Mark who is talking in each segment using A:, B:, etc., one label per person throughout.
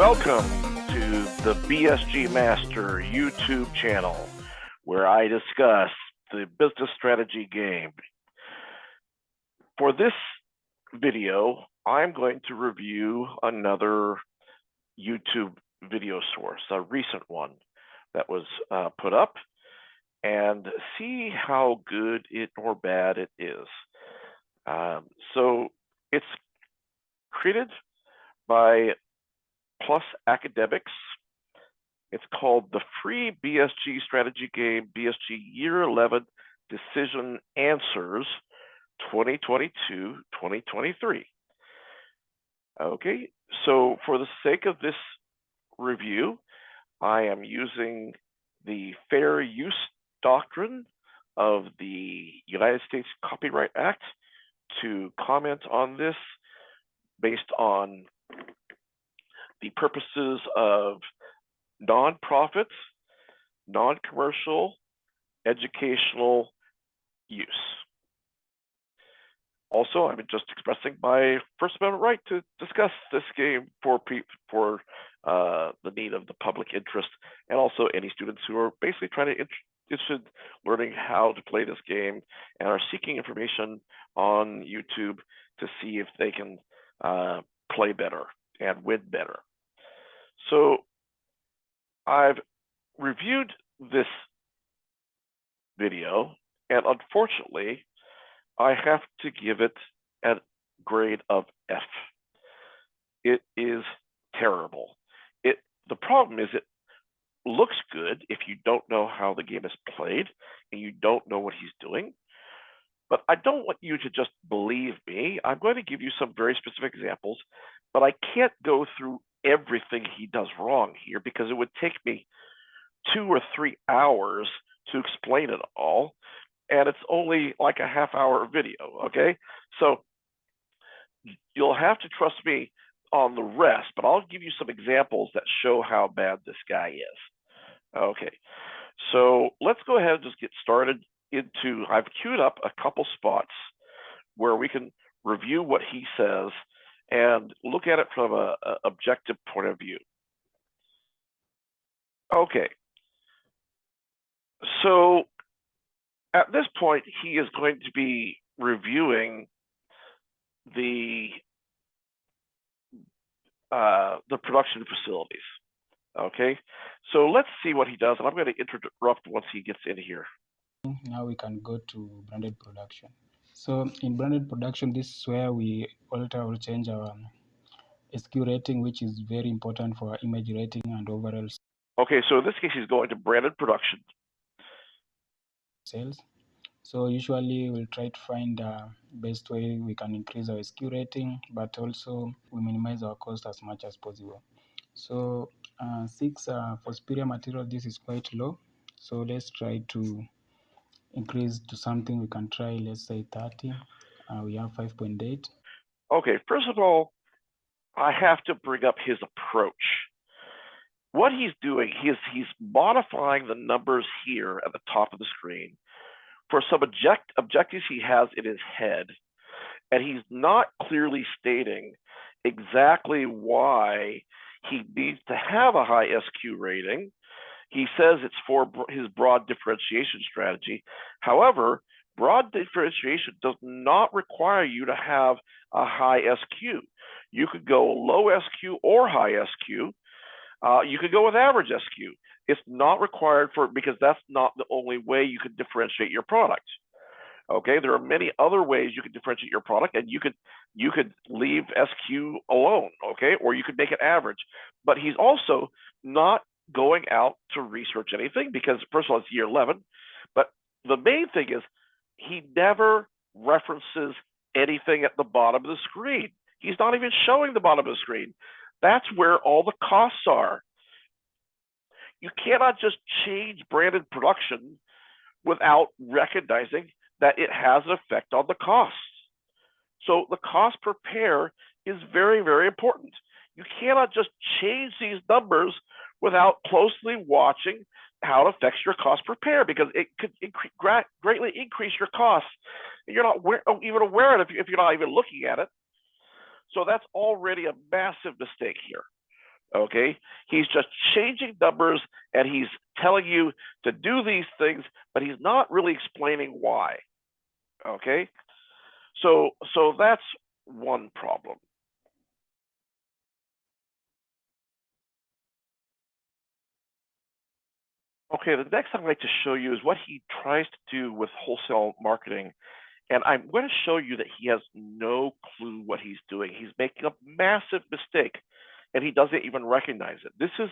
A: Welcome to the BSG Master YouTube channel, where I discuss the business strategy game. For this video, I'm going to review another YouTube video source, a recent one that was put up, and see how good it or bad it is. So it's created by plusacademics. It's called the free BSG strategy game, BSG Year 11 Decision Answers 2022-2023. Okay, so for the sake of this review, I am using the fair use doctrine of the United States Copyright Act to comment on this based on the purposes of nonprofit, non-commercial, educational use. Also, I'm just expressing my First Amendment right to discuss this game for the need of the public interest, and also any students who are basically interested in learning how to play this game and are seeking information on YouTube to see if they can play better and win better. So I've reviewed this video, and unfortunately, I have to give it a grade of F. It is terrible. The problem is it looks good if you don't know how the game is played and you don't know what he's doing. But I don't want you to just believe me. I'm going to give you some very specific examples, but I can't go through everything he does wrong here because it would take me 2 or 3 hours to explain it all, and it's only like a half-hour video, okay? So you'll have to trust me on the rest, but I'll give you some examples that show how bad this guy is. Okay, so let's go ahead and just get started into, I've queued up a couple spots where we can review what he says and look at it from an objective point of view. Okay, so at this point, he is going to be reviewing the production facilities. Okay, so let's see what he does, and I'm going to interrupt once he gets in here.
B: Now we can go to branded production. So in branded production, this is where we alter or change our SQ rating, which is very important for our image rating and overall
A: Okay, so in this case, he's going to branded production.
B: Sales. So usually we'll try to find the best way we can increase our SQ rating, but also we minimize our cost as much as possible. So 6 for superior material, this is quite low. So let's try to increase to something we can try, let's say 30. We have 5.8.
A: Okay, first of all, I have to bring up his approach. What he's doing, he's modifying the numbers here at the top of the screen for some objectives he has in his head, and he's not clearly stating exactly why he needs to have a high SQ rating. He says it's for his broad differentiation strategy. However, broad differentiation does not require you to have a high SQ. You could go low SQ or high SQ. You could go with average SQ. It's not required because that's not the only way you could differentiate your product. Okay, there are many other ways you could differentiate your product, and you could leave SQ alone, okay, or you could make it average. But he's also not going out to research anything because, first of all, it's year 11. But the main thing is he never references anything at the bottom of the screen. He's not even showing the bottom of the screen. That's where all the costs are. You cannot just change branded production without recognizing that it has an effect on the costs. So the cost per pair is very, very important. You cannot just change these numbers without closely watching how it affects your cost per pair, because it could greatly increase your costs. You're not even aware of it if you're not even looking at it. So that's already a massive mistake here. Okay, he's just changing numbers and he's telling you to do these things, but he's not really explaining why. Okay, so that's one problem. Okay, the next thing I'd like to show you is what he tries to do with wholesale marketing. And I'm going to show you that he has no clue what he's doing. He's making a massive mistake and he doesn't even recognize it. This is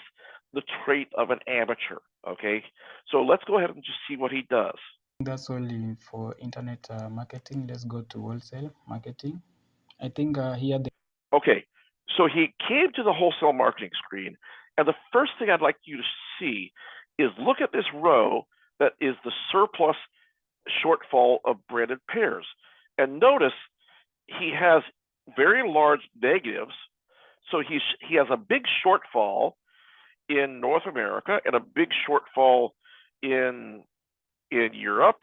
A: the trait of an amateur, okay? So let's go ahead and just see what he does.
B: That's only for internet marketing. Let's go to wholesale marketing. I think here the
A: Okay, so he came to the wholesale marketing screen, and the first thing I'd like you to see is look at this row that is the surplus shortfall of branded pairs. And notice he has very large negatives. So he has a big shortfall in North America and a big shortfall in Europe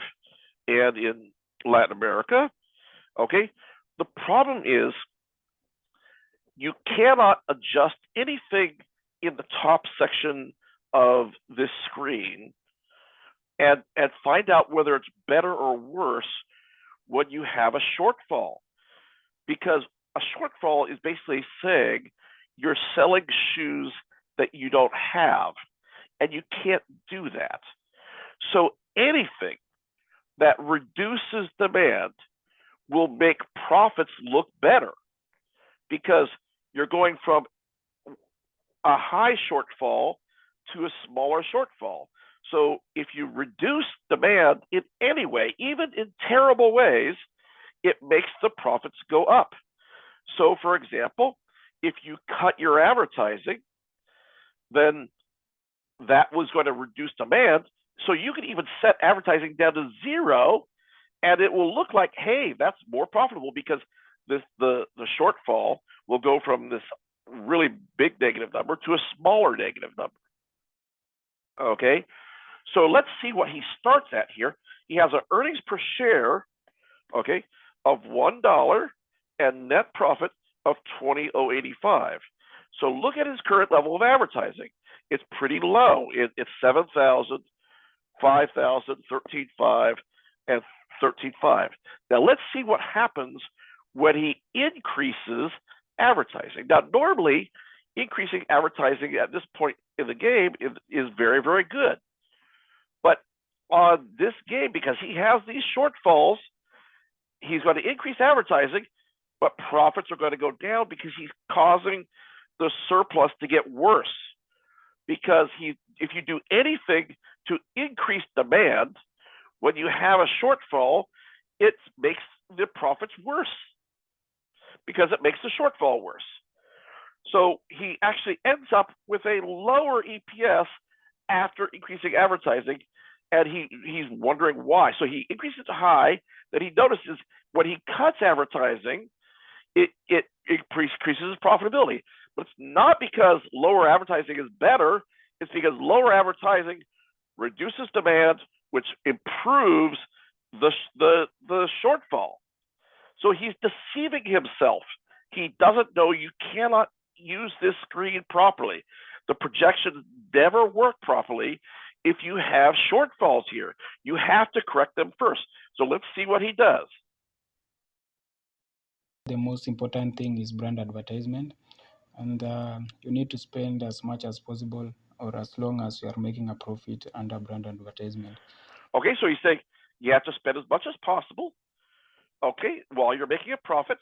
A: and in Latin America. Okay, the problem is you cannot adjust anything in the top section of this screen and find out whether it's better or worse when you have a shortfall, because a shortfall is basically saying you're selling shoes that you don't have, and you can't do that. So anything that reduces demand will make profits look better, because you're going from a high shortfall to a smaller shortfall. So if you reduce demand in any way, even in terrible ways, it makes the profits go up. So for example, if you cut your advertising, then that was going to reduce demand. So you can even set advertising down to 0 and it will look like, hey, that's more profitable, because the shortfall will go from this really big negative number to a smaller negative number. Okay, so let's see what he starts at here. He has an earnings per share, okay, of $1 and net profit of $20,085. So look at his current level of advertising. It's pretty low. It's 7,000, 5,000, 13,500, and 13,500. Now let's see what happens when he increases advertising. Now normally, increasing advertising at this point in the game is very, very good. But on this game, because he has these shortfalls, he's going to increase advertising, but profits are going to go down because he's causing the surplus to get worse. Because if you do anything to increase demand, when you have a shortfall, it makes the profits worse, because it makes the shortfall worse. So he actually ends up with a lower EPS after increasing advertising, and he's wondering why. So he increases to high, then he notices when he cuts advertising, it increases his profitability. But it's not because lower advertising is better, it's because lower advertising reduces demand, which improves the shortfall. So he's deceiving himself. He doesn't know you cannot use this screen properly. The projections never work properly if you have shortfalls here. You have to correct them first. So let's see what he does.
B: The most important thing is brand advertisement, and you need to spend as much as possible or as long as you are making a profit under brand advertisement.
A: Okay, so he's saying you have to spend as much as possible, okay, while you're making a profit,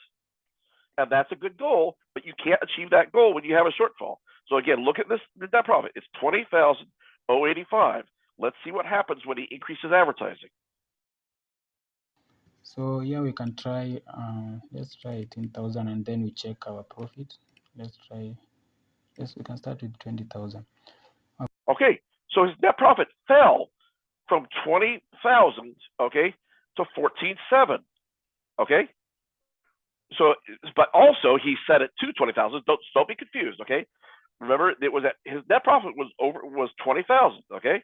A: and that's a good goal, but you can't achieve that goal when you have a shortfall. So again, look at this net profit. It's $20,085. Let's see what happens when he increases advertising.
B: So here we can try, let's try 18,000 and then we check our profit. Let's try, yes, we can start with 20,000.
A: Okay, so his net profit fell from 20,000, okay, to 14,700, okay? So, but also he set it to 20,000. Don't be confused, okay? Remember, it was his net profit was 20,000, okay?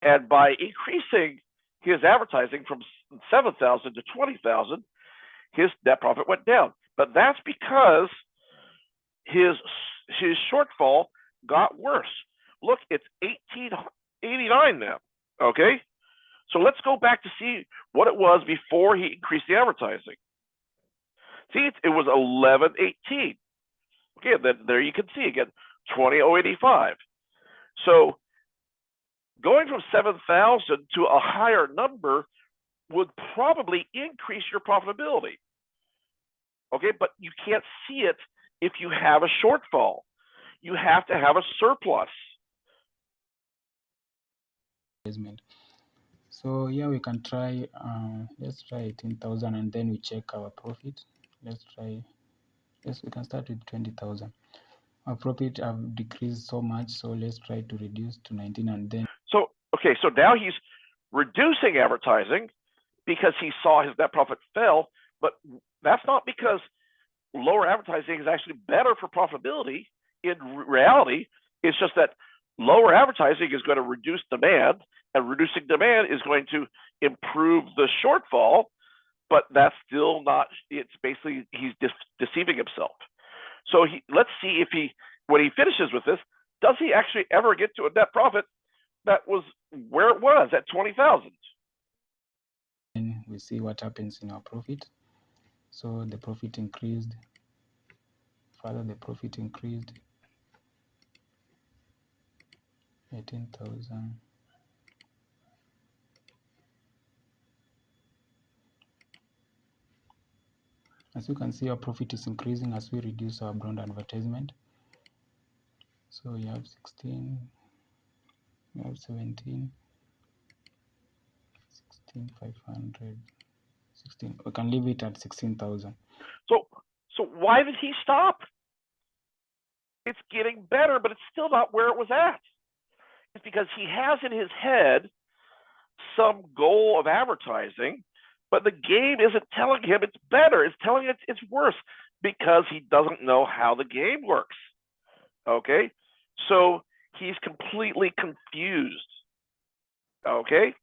A: And by increasing his advertising from 7,000 to 20,000, his net profit went down. But that's because his his shortfall got worse. Look, it's 1889 now. Okay, so let's go back to see what it was before he increased the advertising. See, it was 1118. Okay, then there you can see again 20085. So going from 7,000 to a higher number would probably increase your profitability. Okay, but you can't see it if you have a shortfall. You have to have a surplus.
B: So here we can try, let's try 18,000 and then we check our profit. Let's try, yes, we can start with 20,000. Our profit have decreased so much, so let's try to reduce to 19 and then.
A: So, okay, so now he's reducing advertising because he saw his net profit fell, but that's not because lower advertising is actually better for profitability. In reality, it's just that lower advertising is going to reduce demand, and reducing demand is going to improve the shortfall, but that's still not, it's basically, he's deceiving himself. So let's see if when he finishes with this, does he actually ever get to a net profit that was where it was at 20,000?
B: And we see what happens in our profit. So the profit increased. Further, the profit increased 18,000. As you can see, our profit is increasing as we reduce our brand advertisement. So you have 16, you have 17, 16,500, 16. We can leave it at 16,000.
A: So why did he stop? It's getting better, but it's still not where it was at. It's because he has in his head some goal of advertising, but the game isn't telling him it's better. It's telling him it's worse because he doesn't know how the game works. Okay, so he's completely confused. Okay.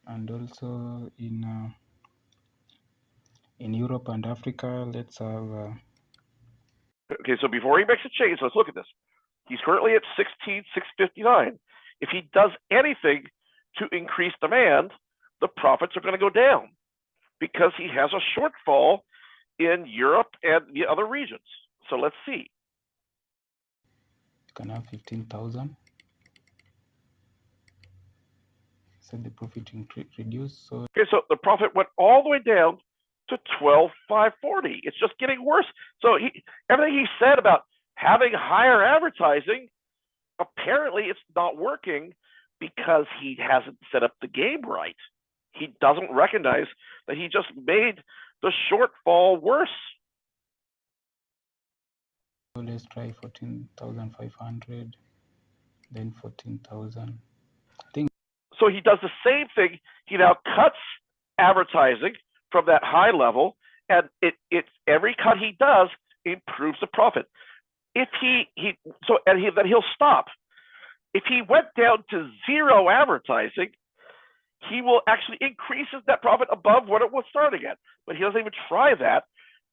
B: And also in Europe and Africa, let's have.
A: Okay, so before he makes a change, let's look at this. He's currently at 16,659. If he does anything to increase demand, the profits are going to go down because he has a shortfall in Europe and the other regions. So let's see.
B: You can have 15,000. So the profit reduced. So
A: okay, so the profit went all the way down to 12,540. It's just getting worse. So everything he said about having higher advertising, apparently it's not working because he hasn't set up the game right. He doesn't recognize that he just made the shortfall worse.
B: So let's try 14,500, then 14,000. I think
A: so he does the same thing. He now cuts advertising from that high level, and every cut he does improves the profit. If then he'll stop. If he went down to zero advertising, he will actually increase his net profit above what it was starting at. But he doesn't even try that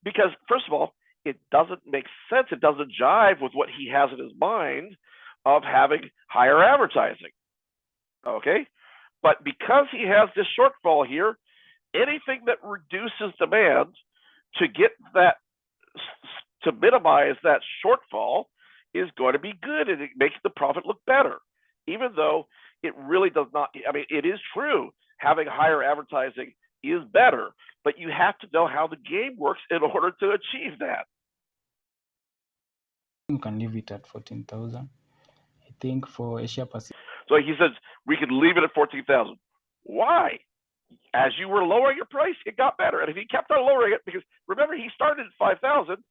A: because, first of all, it doesn't make sense. It doesn't jive with what he has in his mind of having higher advertising. Okay, but because he has this shortfall here, anything that reduces demand to get that, to minimize that shortfall, is going to be good, and it makes the profit look better, even though it really does not. I mean, it is true having higher advertising is better, but you have to know how the game works in order to achieve that.
B: You can leave it at 14,000. I think for Asia Pacific.
A: So he says we could leave it at 14,000. Why? As you were lowering your price, it got better. And if he kept on lowering it, because remember, he started at 5,000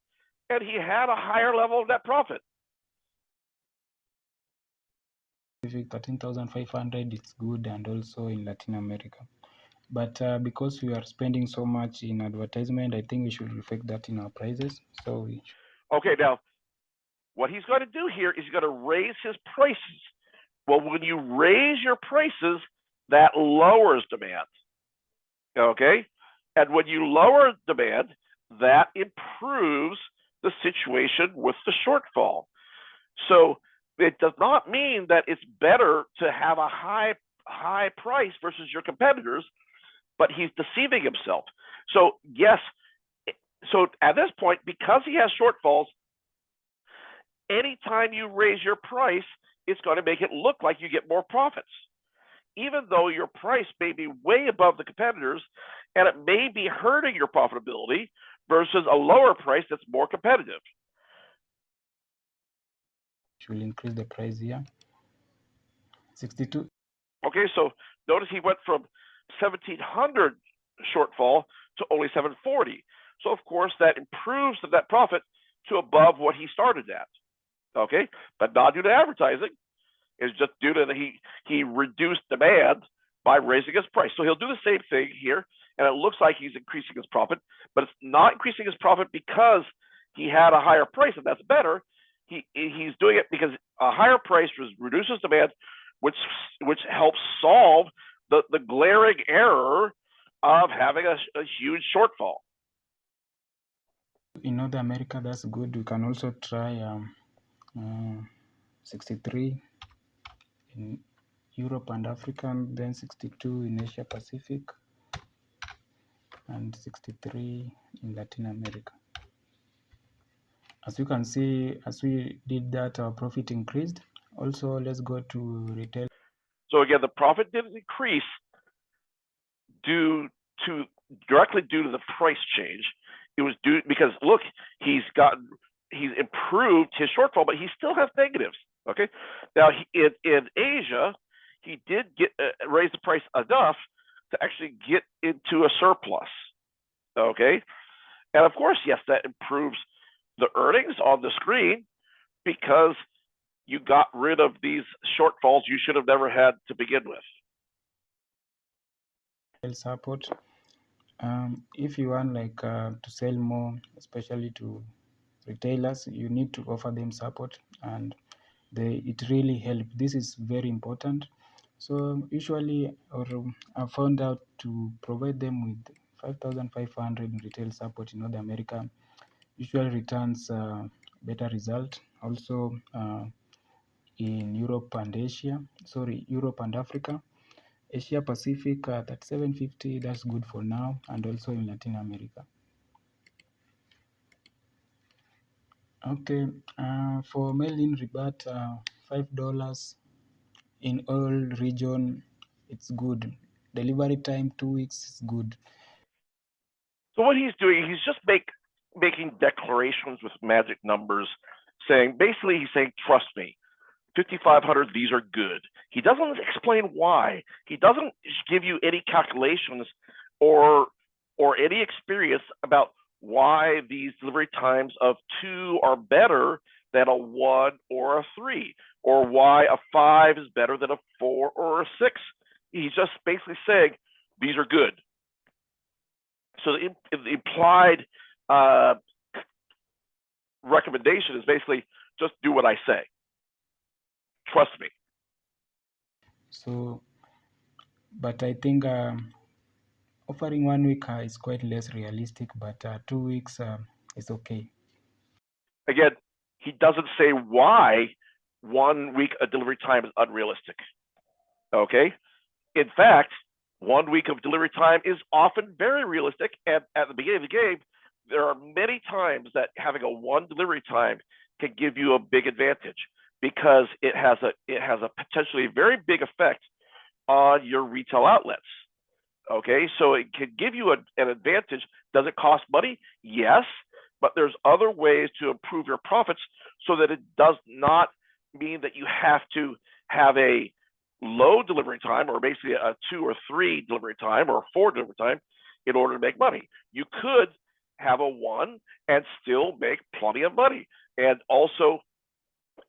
A: and he had a higher level of net profit.
B: 13,500, it's good, and also in Latin America. But because we are spending so much in advertisement, I think we should reflect that in our prices. So
A: okay, now what he's going to do here is he's going to raise his prices. Well, when you raise your prices, that lowers demand. Okay, and when you lower demand, that improves the situation with the shortfall. So it does not mean that it's better to have a high price versus your competitors, but he's deceiving himself. So yes, so at this point, because he has shortfalls, anytime you raise your price, it's going to make it look like you get more profits, even though your price may be way above the competitors, and it may be hurting your profitability versus a lower price that's more competitive.
B: Should increase the price here. 62.
A: Okay, so notice he went from 1,700 shortfall to only 740. So of course that improves the net profit to above what he started at. Okay, but not due to advertising. It's just due to he reduced demand by raising his price. So he'll do the same thing here, and it looks like he's increasing his profit, but it's not increasing his profit because he had a higher price, and that's better. He's doing it because a higher price reduces demand, which helps solve the glaring error of having a huge shortfall.
B: In North America, that's good. We can also try 63 in Europe and Africa, and then 62 in Asia Pacific, and 63 in Latin America. As you can see, as we did that, our profit increased. Also, let's go to retail.
A: So again, the profit didn't increase directly due to the price change. It was due because look, he's improved his shortfall, but he still has negatives. Okay, now in Asia, he did raise the price enough to actually get into a surplus. Okay, and of course, yes, that improves the earnings on the screen because you got rid of these shortfalls you should have never had to begin with.
B: Support. If you want to sell more, especially to retailers, you need to offer them support, and it really helps. This is very important. So usually, I found out to provide them with 5,500 in retail support in North America usually returns better result. Also in Europe and Africa. Asia Pacific at 750, that's good for now, and also in Latin America. Okay, for mail-in rebate, $5 in all region, it's good. Delivery time 2 weeks is good.
A: So what he's doing, he's just making declarations with magic numbers, basically he's saying, trust me, 5,500, these are good. He doesn't explain why. He doesn't give you any calculations or any experience about why these delivery times of 2 are better than a 1 or a 3, or why a 5 is better than a 4 or a 6. He's just basically saying these are good. So the implied recommendation is basically just do what I say. Trust me.
B: So, but I think offering 1 week is quite less realistic, but 2 weeks is okay.
A: Again, he doesn't say why 1 week of delivery time is unrealistic. Okay? In fact, 1 week of delivery time is often very realistic. And at the beginning of the game, there are many times that having a 1 delivery time can give you a big advantage because it has a potentially very big effect on your retail outlets. Okay, so it can give you an advantage. Does it cost money? Yes, but there's other ways to improve your profits so that it does not mean that you have to have a low delivery time or basically a 2 or 3 delivery time or a 4 delivery time in order to make money. You could have a 1 and still make plenty of money and also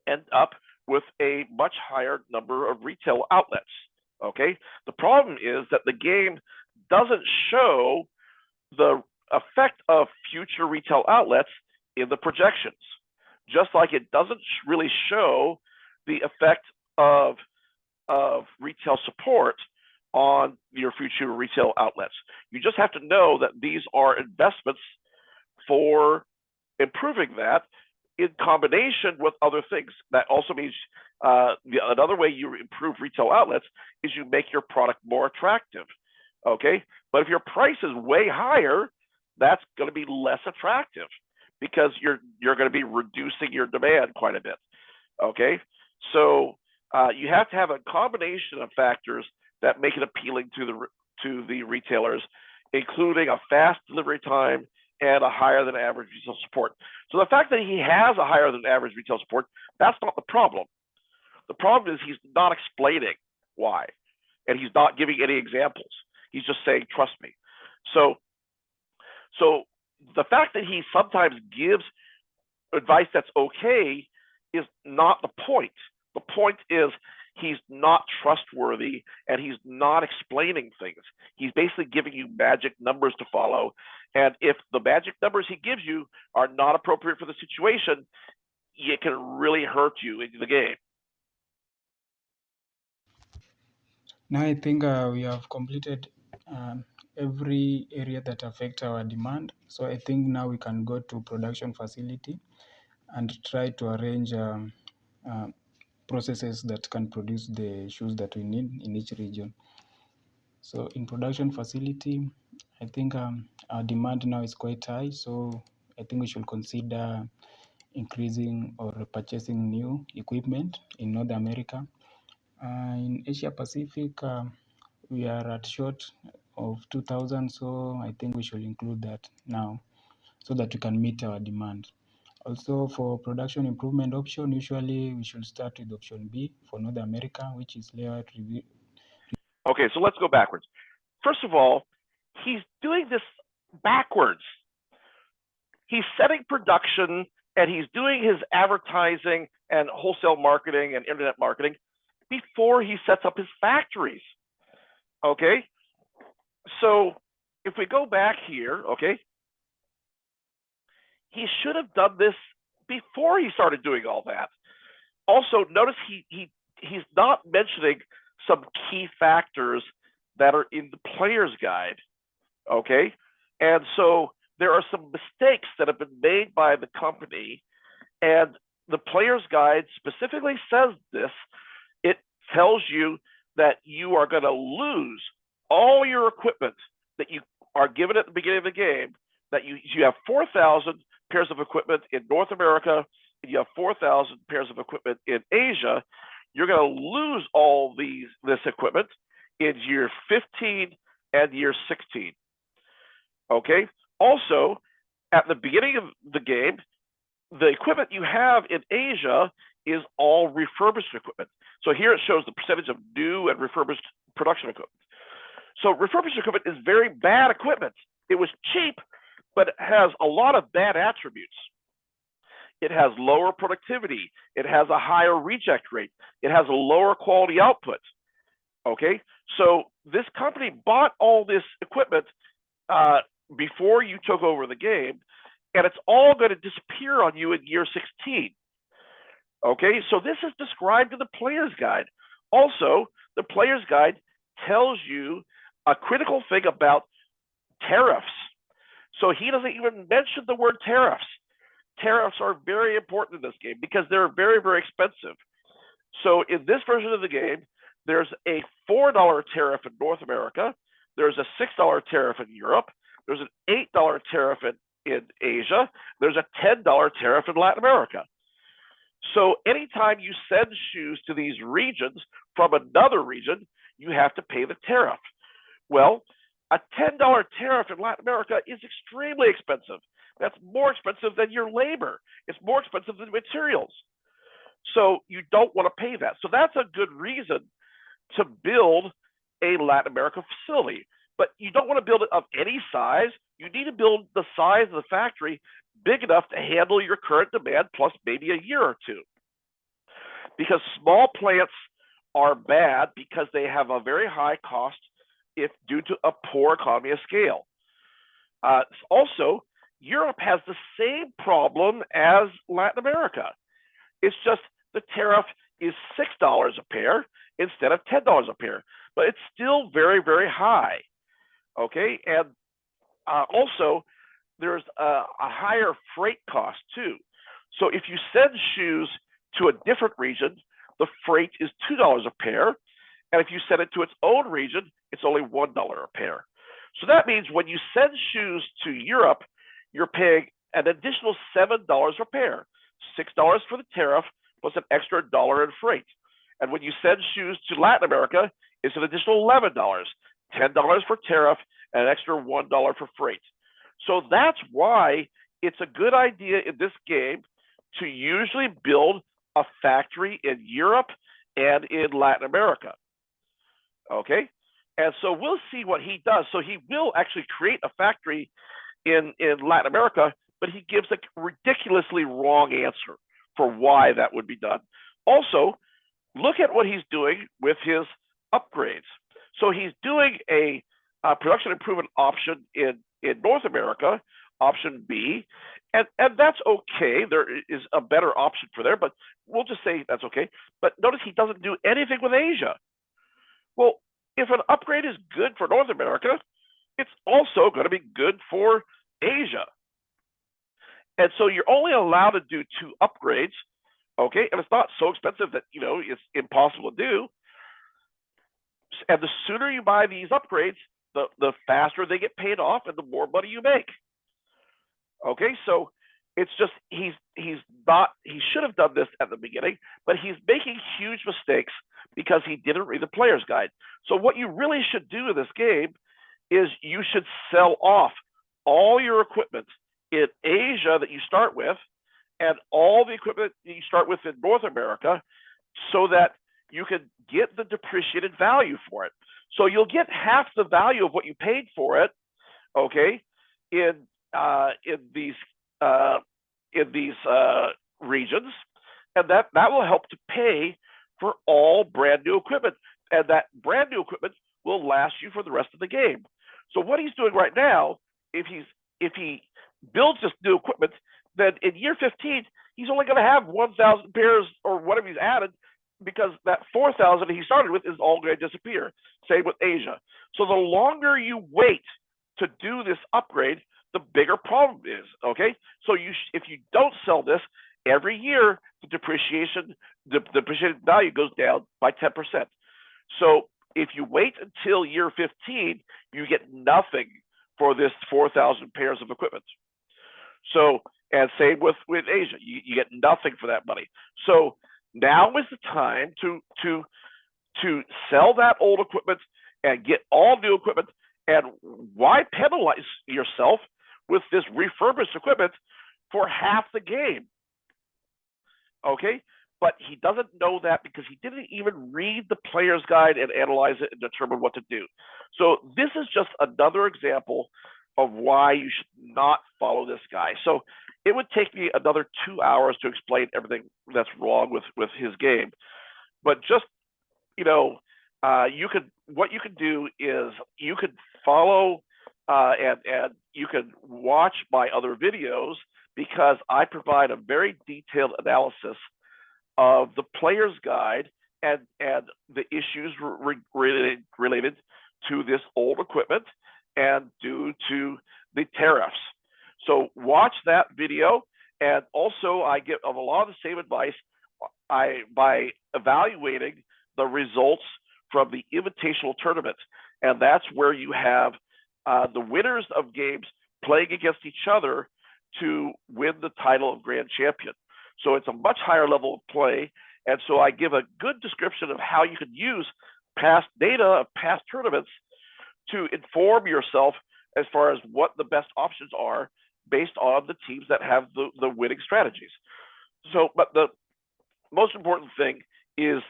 A: end up with a much higher number of retail outlets. Okay, the problem is that the game doesn't show the effect of future retail outlets in the projections, just like it doesn't really show the effect of retail support on your future retail outlets. You just have to know that these are investments for improving that in combination with other things. That also means another way you improve retail outlets is you make your product more attractive. Okay, but if your price is way higher, that's going to be less attractive because you're going to be reducing your demand quite a bit. Okay, so you have to have a combination of factors that make it appealing to the retailers, including a fast delivery time and a higher than average retail support. So the fact that he has a higher than average retail support, that's not the problem. The problem is he's not explaining why, and he's not giving any examples. He's just saying, trust me. So the fact that he sometimes gives advice that's okay is not the point. The point is he's not trustworthy and he's not explaining things. He's basically giving you magic numbers to follow. And if the magic numbers he gives you are not appropriate for the situation, it can really hurt you in the game.
B: Now I think we have completed every area that affects our demand. So I think now we can go to production facility and try to arrange processes that can produce the shoes that we need in each region. So in production facility, I think our demand now is quite high. So I think we should consider increasing or purchasing new equipment in North America. In Asia Pacific, we are at short of 2,000, so I think we should include that now so that we can meet our demand. Also, for production improvement option, usually we should start with option B for North America, which is layout review.
A: Okay, so let's go backwards. First of all, he's doing this backwards. He's setting production and he's doing his advertising and wholesale marketing and internet marketing before he sets up his factories. Okay, so if we go back here, okay, he should have done this before he started doing all that. Also, notice he's not mentioning some key factors that are in the player's guide. Okay, and so there are some mistakes that have been made by the company, and the player's guide specifically says this. It tells you that you are going to lose all your equipment that you are given at the beginning of the game, that you have 4,000 pairs of equipment in North America, and you have 4,000 pairs of equipment in Asia. You're going to lose all this equipment in year 15 and year 16. Okay. Also, at the beginning of the game, the equipment you have in Asia is all refurbished equipment. So here it shows the percentage of new and refurbished production equipment. So refurbished equipment is very bad equipment. It was cheap, but it has a lot of bad attributes. It has lower productivity. It has a higher reject rate. It has a lower quality output. Okay, so this company bought all this equipment before you took over the game, and it's all going to disappear on you in year 16. Okay, so this is described in the player's guide. Also, the player's guide tells you a critical thing about tariffs. So he doesn't even mention the word tariffs. Tariffs are very important in this game because they're very, very expensive. So in this version of the game, there's a $4 tariff in North America. There's a $6 tariff in Europe. There's an $8 tariff in Asia. There's a $10 tariff in Latin America. So anytime you send shoes to these regions from another region, you have to pay the tariff. Well, a $10 tariff in Latin America is extremely expensive. That's more expensive than your labor. It's more expensive than materials. So you don't want to pay that. So that's a good reason to build a Latin America facility. But you don't want to build it of any size. You need to build the size of the factory big enough to handle your current demand plus maybe a year or two. Because small plants are bad because they have a very high cost if due to a poor economy of scale. Also, Europe has the same problem as Latin America. It's just the tariff is $6 a pair instead of $10 a pair, but it's still very, very high. Okay, and also there's a higher freight cost too. So if you send shoes to a different region, the freight is $2 a pair. And if you send it to its own region, it's only $1 a pair. So that means when you send shoes to Europe, you're paying an additional $7 a pair, $6 for the tariff plus an extra dollar in freight. And when you send shoes to Latin America, it's an additional $11, $10 for tariff, and an extra $1 for freight. So that's why it's a good idea in this game to usually build a factory in Europe and in Latin America. Okay, and so we'll see what he does. So he will actually create a factory in Latin America, but he gives a ridiculously wrong answer for why that would be done. Also, look at what he's doing with his upgrades. So he's doing a production improvement option in North America, option B, and that's okay. There is a better option for there, but we'll just say that's okay. But notice he doesn't do anything with Asia. Well, if an upgrade is good for North America, it's also going to be good for Asia. And so you're only allowed to do 2 upgrades, okay? And it's not so expensive that, it's impossible to do. And the sooner you buy these upgrades, the faster they get paid off and the more money you make. Okay, so it's just he should have done this at the beginning, but he's making huge mistakes because he didn't read the player's guide. So what you really should do in this game is you should sell off all your equipment in Asia that you start with and all the equipment that you start with in North America so that you can get the depreciated value for it. So you'll get half the value of what you paid for it, okay, in these regions, and that will help to pay for all brand new equipment, and that brand new equipment will last you for the rest of the game. So what he's doing right now, if he builds this new equipment, then in year 15 he's only going to have 1,000 pairs or whatever he's added, because that 4,000 he started with is all going to disappear. Same with Asia. So the longer you wait to do this upgrade, the bigger problem is, okay? So if you don't sell this, every year the depreciated value goes down by 10%. So if you wait until year 15, you get nothing for this 4,000 pairs of equipment. So, and same with Asia, you get nothing for that money. So now is the time to sell that old equipment and get all new equipment. And why penalize yourself with this refurbished equipment for half the game? Okay, but he doesn't know that because he didn't even read the player's guide and analyze it and determine what to do. So this is just another example of why you should not follow this guy. So it would take me another 2 hours to explain everything that's wrong with his game. But just, what you can do is you could follow and you can watch my other videos, because I provide a very detailed analysis of the player's guide and the issues related to this old equipment and due to the tariffs. So watch that video. And also I give a lot of the same advice by evaluating the results from the invitational tournament. And that's where you have the winners of games playing against each other to win the title of Grand Champion. So it's a much higher level of play. And so I give a good description of how you can use past data of past tournaments to inform yourself as far as what the best options are based on the teams that have the winning strategies. So, but the most important thing is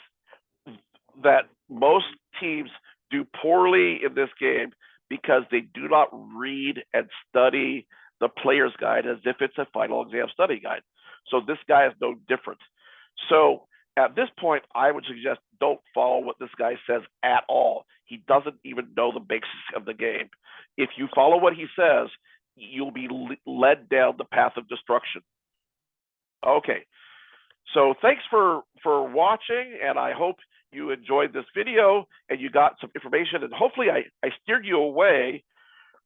A: that most teams do poorly in this game because they do not read and study the player's guide as if it's a final exam study guide. So this guy is no different. So at this point, I would suggest don't follow what this guy says at all. He doesn't even know the basics of the game. If you follow what he says, you'll be led down the path of destruction. Okay, so thanks for watching, and I hope you enjoyed this video and you got some information, and hopefully I steered you away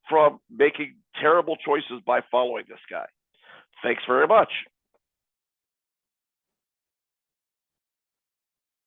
A: from making terrible choices by following this guy. Thanks very much.